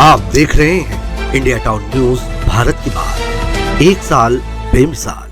आप देख रहे हैं इंडिया टाउन न्यूज, भारत की बात, एक साल बेमिसाल।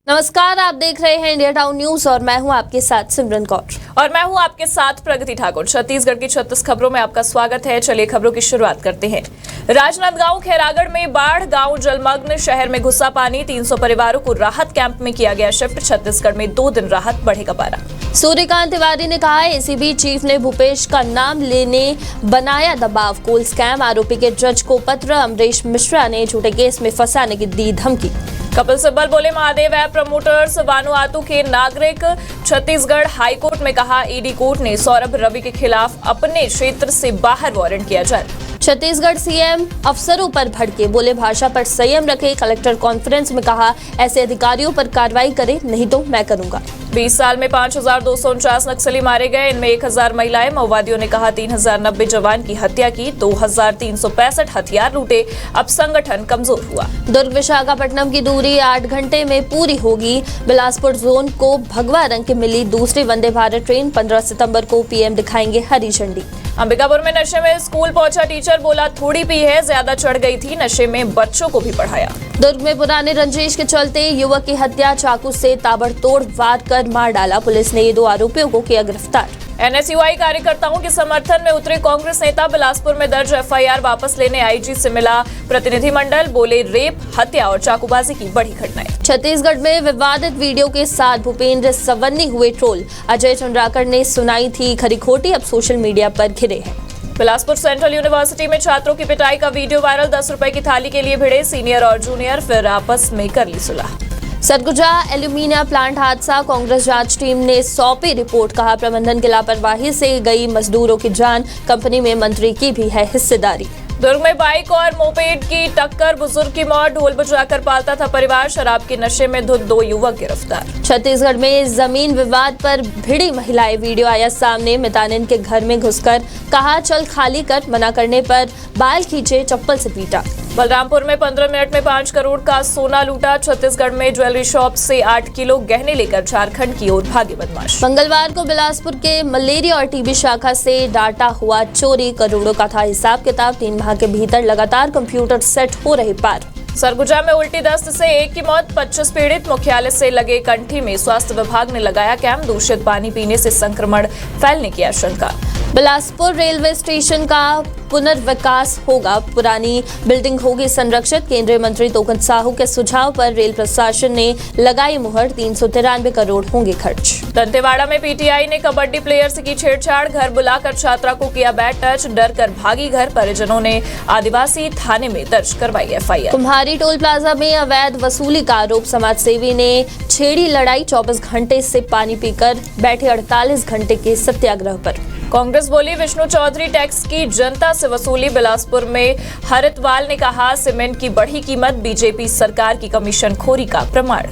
नमस्कार, आप देख रहे हैं इंडिया टाउन न्यूज और मैं हूं आपके साथ सिमरन कौर। और मैं हूं आपके साथ प्रगति ठाकुर। छत्तीसगढ़ की 36 खबरों में आपका स्वागत है। चलिए खबरों की शुरुआत करते हैं। राजनांदगांव खैरागढ़ में बाढ़, गांव जलमग्न, शहर में घुसा पानी। 300 परिवारों को राहत कैंप में किया गया शिफ्ट। छत्तीसगढ़ में 2 दिन राहत, बढ़ेगा पारा। सूर्यकांत तिवारी ने कहा, एसीबी चीफ ने भूपेश का नाम लेने बनाया दबाव। कोल स्कैम आरोपी के जज को पत्र। अमरीश मिश्रा ने झूठे केस में फंसाने की दी धमकी। कपिल सिब्बल बोले, महादेव ऐप प्रमोटर्स वानुआतु के नागरिक। छत्तीसगढ़ हाईकोर्ट में कहा, ईडी कोर्ट ने सौरभ रवि के खिलाफ अपने क्षेत्र से बाहर वारंट किया जारी। छत्तीसगढ़ सीएम अफसरों पर भड़के, बोले भाषा पर संयम रखे। कलेक्टर कॉन्फ्रेंस में कहा, ऐसे अधिकारियों पर कार्रवाई करें, नहीं तो मैं करूंगा। 20 साल में 5249 नक्सली मारे गए, इनमें 1000 महिलाएं। माओवादियों ने कहा 3090 जवान की हत्या की, 2365 हथियार लूटे। अब संगठन कमजोर हुआ। दुर्ग विशाखापट्टनम की दूरी 8 घंटे में पूरी होगी। बिलासपुर जोन को भगवा रंग की मिली दूसरी वंदे भारत ट्रेन। 15 सितंबर को पीएम दिखाएंगे हरी झंडी। अंबिकापुर में नशे में स्कूल पहुंचा टीचर, बोला थोड़ी पी है, ज्यादा चढ़ गई थी। नशे में बच्चों को भी पढ़ाया। दुर्ग में पुराने रंजिश के चलते युवक की हत्या, चाकू से ताबड़तोड़ वार कर मार डाला। पुलिस ने ये 2 आरोपियों को किया गिरफ्तार। एनएसयूआई कार्यकर्ताओं के समर्थन में उतरे कांग्रेस नेता। बिलासपुर में दर्ज एफआईआर वापस लेने आईजी से मिला प्रतिनिधिमंडल, बोले रेप, हत्या और चाकूबाजी की बड़ी घटनाएं। छत्तीसगढ़ में विवादित वीडियो के साथ भूपेंद्र सवन्नी हुए ट्रोल। अजय चंद्राकर ने सुनाई थी खरी खोटी, अब सोशल मीडिया पर घिरे हैं। बिलासपुर सेंट्रल यूनिवर्सिटी में छात्रों की पिटाई का वीडियो वायरल। 10 रुपए की थाली के लिए भिड़े सीनियर और जूनियर, फिर आपस में कर ली सुलह। सरगुजा एल्यूमिनियम प्लांट हादसा, कांग्रेस जांच टीम ने सौंपी रिपोर्ट। कहा प्रबंधन की लापरवाही से गई मजदूरों की जान, कंपनी में मंत्री की भी है हिस्सेदारी। दुर्ग में बाइक और मोपेड की टक्कर, बुजुर्ग की मौत। ढोल बजाकर पालता था परिवार, शराब के नशे में धुत 2 युवक गिरफ्तार। छत्तीसगढ़ में जमीन विवाद पर भिड़ी महिलाएं, वीडियो आया सामने। मितानिन के घर में घुसकर कहा चल खाली कर, मना करने पर बाल खींचे, चप्पल से पीटा। बलरामपुर में 15 मिनट में 5 करोड़ का सोना लूटा। छत्तीसगढ़ में ज्वेलरी शॉप से 8 किलो गहने लेकर झारखंड की ओर भागे बदमाश। मंगलवार को बिलासपुर के मलेरिया और टीबी शाखा से डाटा हुआ चोरी, करोड़ों का था हिसाब किताब। 3 माह के भीतर लगातार कंप्यूटर सेट हो रहे पार। सरगुजा में उल्टी दस्त से 1 की मौत, 25 पीड़ित। मुख्यालय से लगे कंठी में स्वास्थ्य विभाग ने लगाया कैंप। दूषित पानी पीने से संक्रमण फैलने की आशंका। बिलासपुर रेलवे स्टेशन का पुनर्विकास होगा, पुरानी बिल्डिंग होगी संरक्षित। केंद्रीय मंत्री तोकन साहू के सुझाव पर रेल प्रशासन ने लगाई मुहर। 393 करोड़ होंगे खर्च। दंतेवाड़ा में पीटीआई ने कबड्डी प्लेयर से की छेड़छाड़, घर बुलाकर छात्रा को किया बैड टच, डर कर भागी घर। परिजनों ने आदिवासी थाने में दर्ज करवाई एफआईआर। कुम्हारी टोल प्लाजा में अवैध वसूली का आरोप, समाजसेवी ने छेड़ी लड़ाई। 24 घंटे से पानी पीकर बैठे 48 घंटे के सत्याग्रह पर। कांग्रेस बोली विष्णु चौधरी टैक्स की जनता से वसूली। बिलासपुर में हरितवाल ने कहा सीमेंट की बढ़ी कीमत बीजेपी सरकार की कमीशन खोरी का प्रमाण।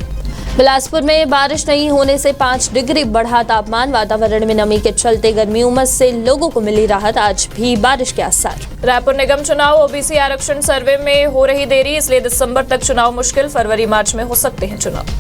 बिलासपुर में बारिश नहीं होने से 5 डिग्री बढ़ा तापमान। वातावरण में नमी के चलते गर्मी उमस से लोगों को मिली राहत, आज भी बारिश के आसार। रायपुर निगम चुनाव, ओबीसी आरक्षण सर्वे में हो रही देरी, इसलिए दिसंबर तक चुनाव मुश्किल। फरवरी मार्च में हो सकते हैं चुनाव।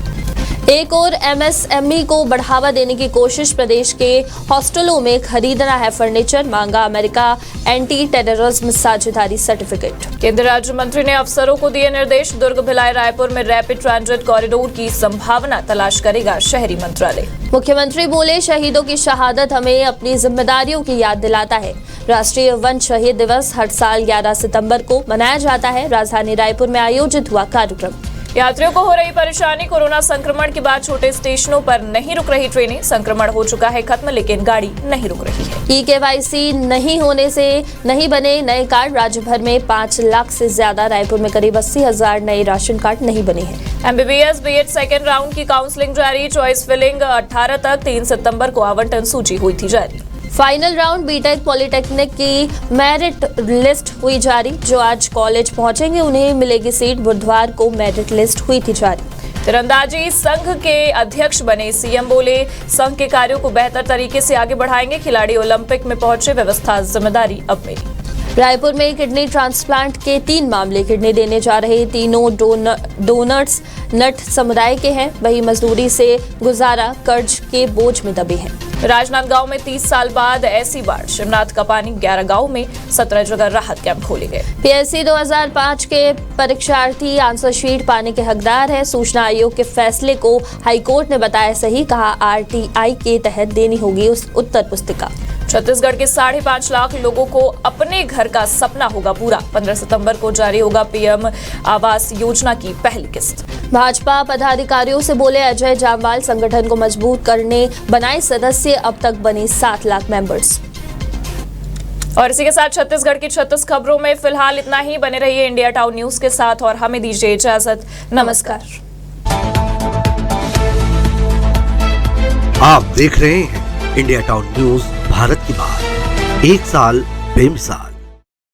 एक और एमएसएमई को बढ़ावा देने की कोशिश, प्रदेश के हॉस्टलों में खरीदना है फर्नीचर। मांगा अमेरिका एंटी टेररिज्म साझेदारी सर्टिफिकेट। केंद्रीय राज्य मंत्री ने अफसरों को दिए निर्देश। दुर्ग भिलाई रायपुर में रैपिड ट्रांजिट कॉरिडोर की संभावना तलाश करेगा शहरी मंत्रालय। मुख्यमंत्री बोले शहीदों की शहादत हमें अपनी जिम्मेदारियों की याद दिलाता है। राष्ट्रीय वन शहीद दिवस हर साल 11 सितंबर को मनाया जाता है। राजधानी रायपुर में आयोजित हुआ कार्यक्रम। यात्रियों को हो रही परेशानी, कोरोना संक्रमण के बाद छोटे स्टेशनों पर नहीं रुक रही ट्रेनें। संक्रमण हो चुका है खत्म, लेकिन गाड़ी नहीं रुक रही है। ई-केवाईसी नहीं होने से नहीं बने नए कार्ड। राज्य भर में 5 लाख से ज्यादा, रायपुर में करीब 80,000 नए राशन कार्ड नहीं बने हैं। एमबीबीएस बीएड सेकेंड राउंड की काउंसलिंग जारी। चॉइस फिलिंग 18 तक, 3 सितंबर को आवंटन सूची हुई थी जारी। फाइनल राउंड बीटेक पॉलिटेक्निक की मेरिट लिस्ट हुई जारी। जो आज कॉलेज पहुंचेंगे उन्हें मिलेगी सीट। बुधवार को मेरिट लिस्ट हुई थी जारी। तीरंदाजी संघ के अध्यक्ष बने सीएम, बोले संघ के कार्यों को बेहतर तरीके से आगे बढ़ाएंगे। खिलाड़ी ओलंपिक में पहुंचे, व्यवस्था जिम्मेदारी अब मेरी। रायपुर में किडनी ट्रांसप्लांट के 3 मामले। किडनी देने जा रहे तीनों डोनर्स नट समुदाय के हैं। वही मजदूरी से गुजारा कर्ज के बोझ में दबे हैं। राजनांदगांव में 30 साल बाद ऐसी बाढ़। शिवनाथ का पानी 11 गांव में 17 जगह राहत कैंप खोले गए। पीएससी 2005 के परीक्षार्थी आंसर शीट पाने के हकदार है। सूचना आयोग के फैसले को हाईकोर्ट ने बताया सही। कहा आरटीआई के तहत देनी होगी उस उत्तर पुस्तिका। छत्तीसगढ़ के 5.5 लाख लोगों को अपने घर का सपना होगा पूरा। 15 सितंबर को जारी होगा पीएम आवास योजना की पहली किस्त। भाजपा पदाधिकारियों से बोले अजय जामवाल। संगठन को मजबूत करने बनाए सदस्य। अब तक बने 7 लाख मेंबर्स। और इसी के साथ छत्तीसगढ़ की 36 खबरों में फिलहाल इतना ही। बने रहिए इंडिया टाउन न्यूज के साथ और हमें दीजिए इजाजत। नमस्कार। आप देख रहे हैं इंडिया टाउन न्यूज भारत की बात। एक साल बेमिसाल।